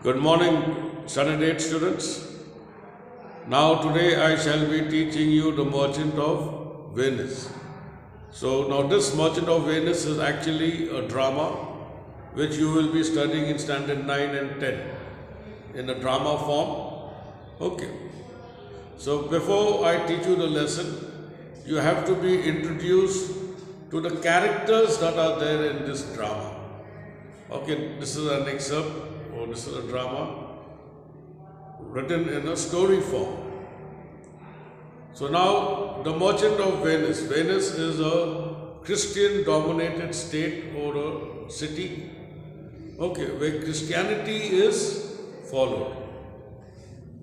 Good morning, standard 8 students. Now today I shall be teaching you the Merchant of Venice. So now this Merchant of Venice is actually a drama which you will be studying in standard 9 and 10 in a drama form. Okay. So before I teach you the lesson, you have to be introduced to the characters that are there in this drama. Okay, this is an excerpt or this is a drama written in a story form. So now the Merchant of Venice. Venice is a Christian dominated state or a city, okay, where Christianity is followed.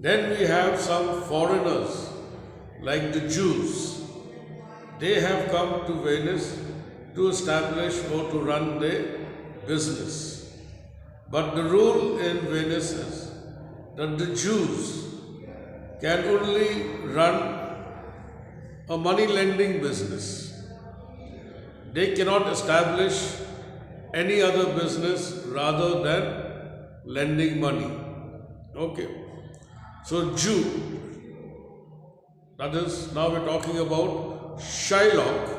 Then we have some foreigners like the Jews. They have come to Venice to establish or to run their business. But the rule in Venice is that the Jews can only run a money lending business. They cannot establish any other business rather than lending money. Okay. So Jew, that is, now we're talking about Shylock,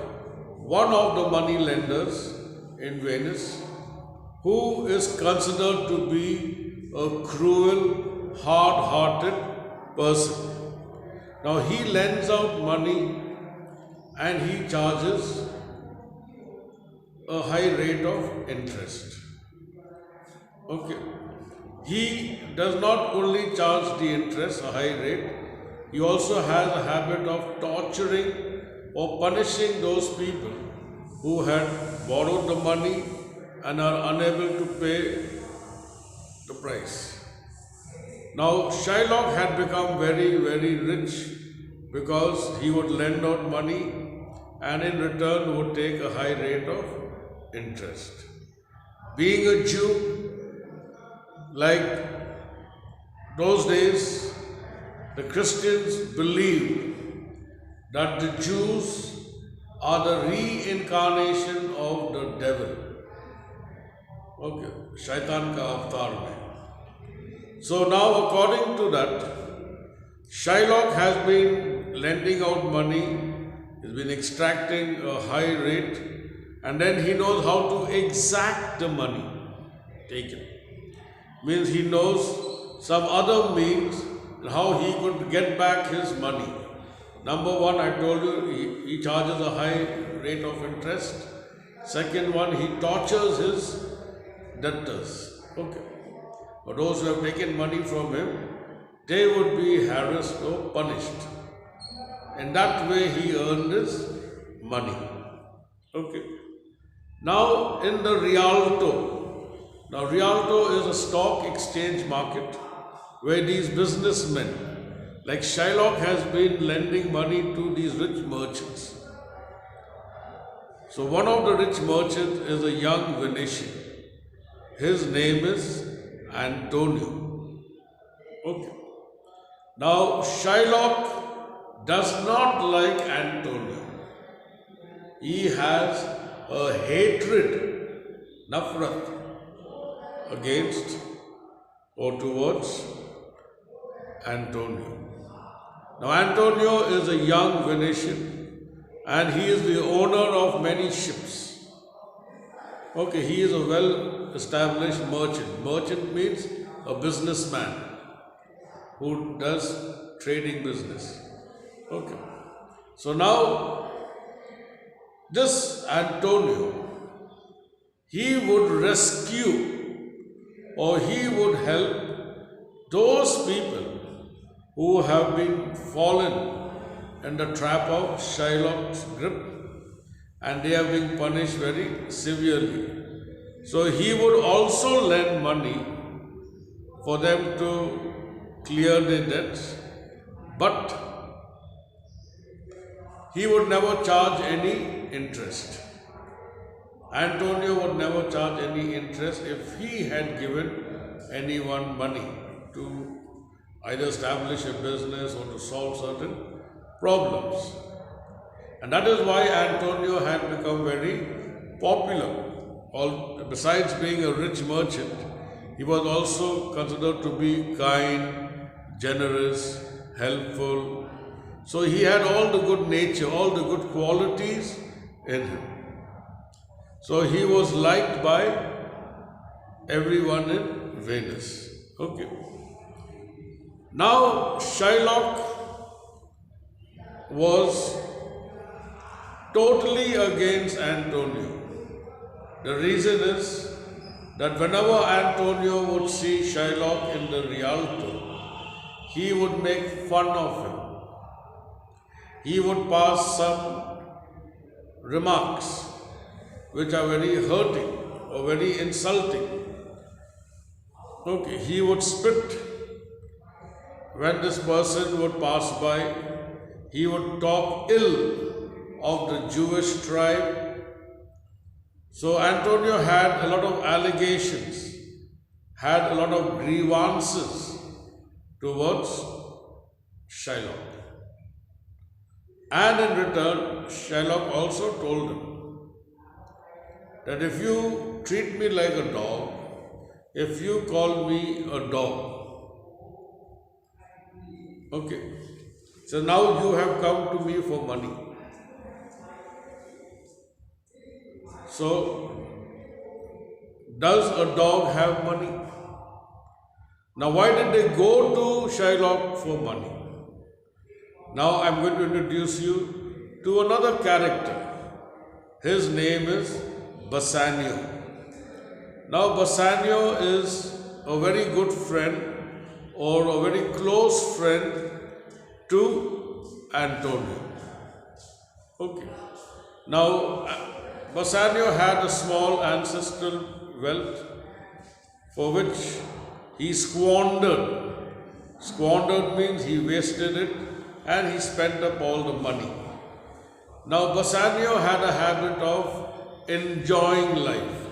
one of the money lenders in Venice, who is considered to be a cruel, hard-hearted person. Now he lends out money and he charges a high rate of interest. Okay. He does not only charge the interest, a high rate, he also has a habit of torturing or punishing those people who had borrowed the money and are unable to pay the price. Now Shylock had become very, very rich because he would lend out money and in return would take a high rate of interest. Being a Jew, like those days, the Christians believed that the Jews are the reincarnation of the devil. Okay, Shaitan ka avatar mein. So now according to that, Shylock has been lending out money, he's been extracting a high rate, and then he knows how to exact the money taken. Means he knows some other means how he could get back his money. Number one, I told you, he charges a high rate of interest. Second one, he tortures his debtors. Okay. For those who have taken money from him, they would be harassed or punished. In that way, he earned his money. Okay. Now, in the Rialto. Now, Rialto is a stock exchange market where these businessmen, like Shylock, has been lending money to these rich merchants. So, one of the rich merchants is a young Venetian. His name is Antonio. Okay. Now, Shylock does not like Antonio. He has a hatred, nafrat, against or towards Antonio. Now, Antonio is a young Venetian and he is the owner of many ships. Okay, he is a well-established merchant. Merchant means a businessman who does trading business. Okay. So now, this Antonio, he would rescue or he would help those people who have been fallen in the trap of Shylock's grip and they have been punished very severely. So he would also lend money for them to clear their debts, but he would never charge any interest. Antonio would never charge any interest if he had given anyone money to either establish a business or to solve certain problems. And that is why Antonio had become very popular. Besides being a rich merchant, He was also considered to be kind, generous, helpful. So he had all the good nature, all the good qualities in him. So he was liked by everyone in Venice. Okay. Now Shylock was totally against Antonio. The reason is that whenever Antonio would see Shylock in the Rialto, he would make fun of him. He would pass some remarks which are very hurting or very insulting. Okay, he would spit when this person would pass by. He would talk ill of the Jewish tribe. So Antonio had a lot of allegations, had a lot of grievances towards Shylock. And in return, Shylock also told him that if you treat me like a dog, if you call me a dog, okay, so now you have come to me for money. So, does a dog have money? Now, why did they go to Shylock for money? Now, I'm going to introduce you to another character. His name is Bassanio. Now, Bassanio is a very good friend or a very close friend to Antonio. Okay. Now, Bassanio had a small ancestral wealth for which he squandered. Squandered means he wasted it and he spent up all the money. Now, Bassanio had a habit of enjoying life.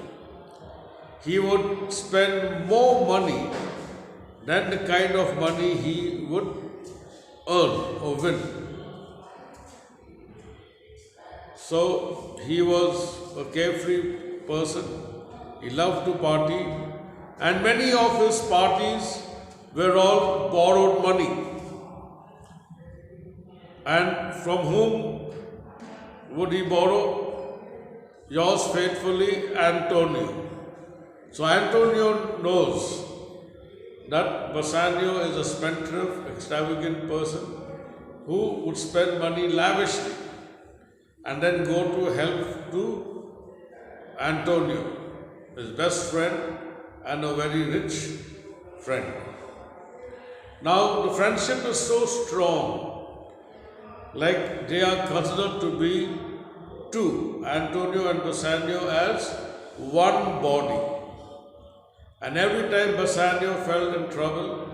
He would spend more money than the kind of money he would earn or win. So, he was a carefree person. He loved to party, and many of his parties were all borrowed money. And from whom would he borrow? Yours faithfully, Antonio. So Antonio knows that Bassanio is a spendthrift, extravagant person who would spend money lavishly and then go to help to Antonio, his best friend and a very rich friend. Now the friendship is so strong, like they are considered to be two, Antonio and Bassanio, as one body. And every time Bassanio fell in trouble,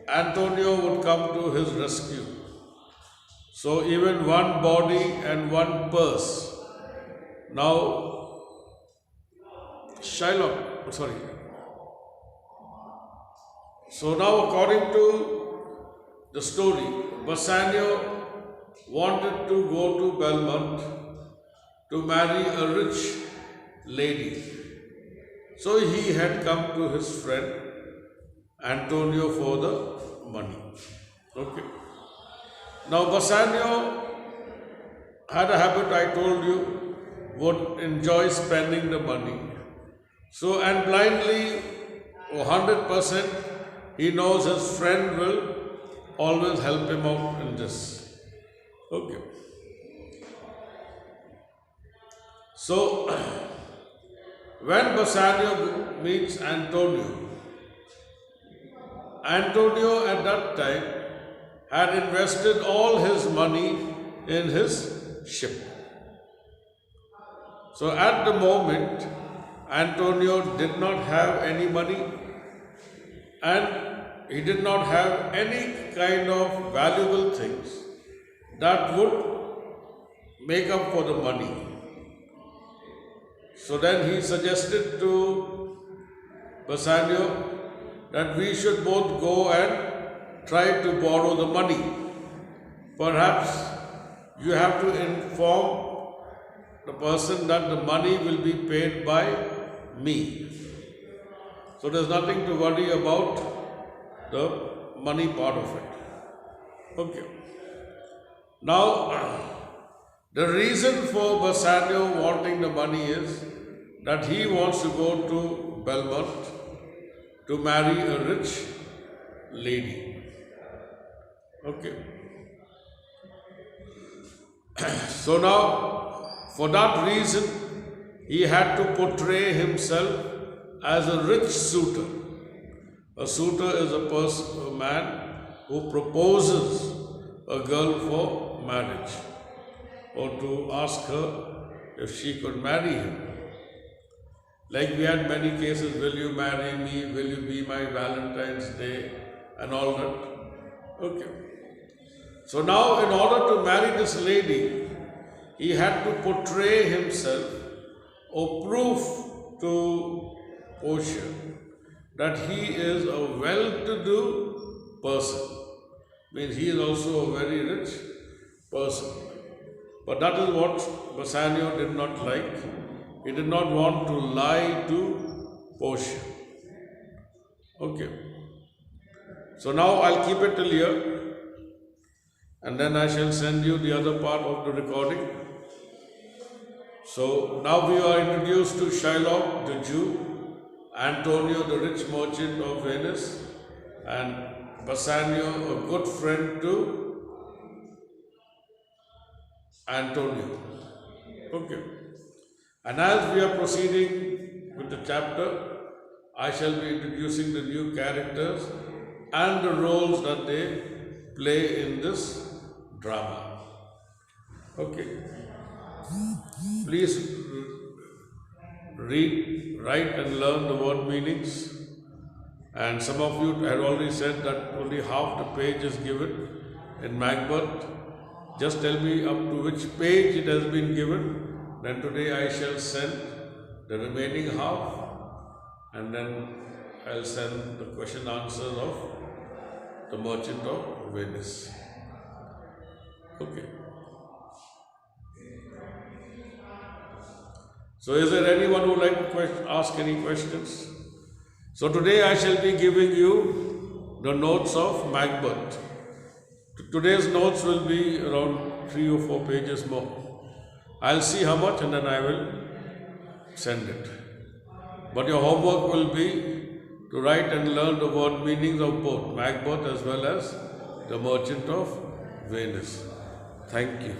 Antonio would come to his rescue. So even one body and one purse. Now, So now according to the story, Bassanio wanted to go to Belmont to marry a rich lady. So he had come to his friend Antonio for the money. Okay. Now Bassanio had a habit, I told you, would enjoy spending the money. So, and blindly, 100%, he knows his friend will always help him out in this. Okay. So, when Bassanio meets Antonio, Antonio at that time had invested all his money in his ship. So at the moment, Antonio did not have any money and he did not have any kind of valuable things that would make up for the money. So then he suggested to Bassanio that we should both go and try to borrow the money. Perhaps you have to inform the person that the money will be paid by me. So there's nothing to worry about the money part of it. Okay. Now, the reason for Bassanio wanting the money is that he wants to go to Belmont to marry a rich lady. Okay. So now, for that reason, he had to portray himself as a rich suitor. A suitor is a man who proposes a girl for marriage or to ask her if she could marry him. Like we had many cases, will you marry me, will you be my Valentine's Day and all that. Okay. So now in order to marry this lady, he had to portray himself or prove to Portia that he is a well-to-do person. Means he is also a very rich person. But that is what Bassanio did not like. He did not want to lie to Portia. Okay. So now I'll keep it till here, and then I shall send you the other part of the recording. So now we are introduced to Shylock the Jew, Antonio the rich merchant of Venice, and Bassanio a good friend to Antonio. Okay. And as we are proceeding with the chapter, I shall be introducing the new characters and the roles that they play in this drama. Okay. Please read, write and learn the word meanings. And some of you had already said that only half the page is given in Macbeth. Just tell me up to which page it has been given. Then today I shall send the remaining half, and then I'll send the question answers of the Merchant of Venice. Okay. So is there anyone who would like to ask any questions? So today I shall be giving you the notes of Macbeth. Today's notes will be around 3 or 4 pages more. I'll see how much and then I will send it. But your homework will be to write and learn the word meanings of both Macbeth as well as the Merchant of Venice. Thank you.